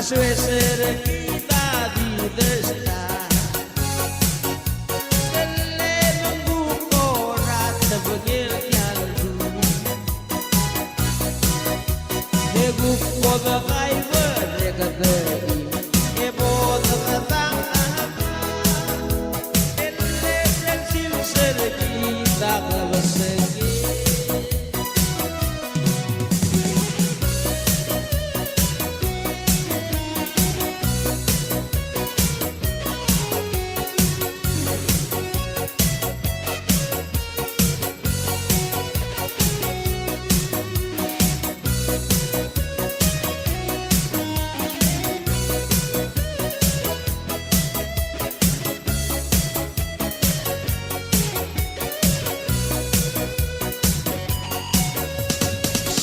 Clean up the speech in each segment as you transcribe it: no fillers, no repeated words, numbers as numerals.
Suesera kita di desta Sele mengguko rata begil kianku Neguko bagai berdekateri Ebo terkatang Ele dan silsera kita kebesegi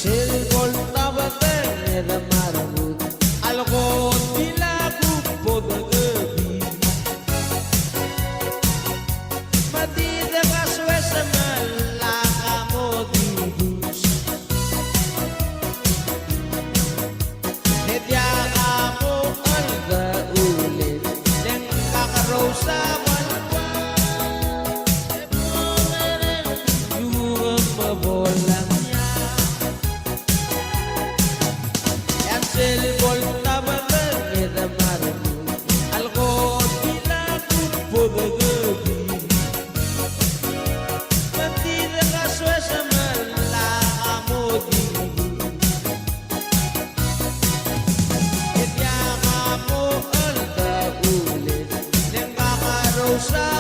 Silgol tabater na marabut Algo dilaku bodagabi Matida ka suwesa malaka mo dibus Nedya ka mo alga ulit Neng kakaraw sa malwa Yung mabolang Silgol tabater na marabut Algo dilaku bodagabi Matida ka suwesa malaka mo dibus Nedya ka mo alga ulit Neng kakaraw sa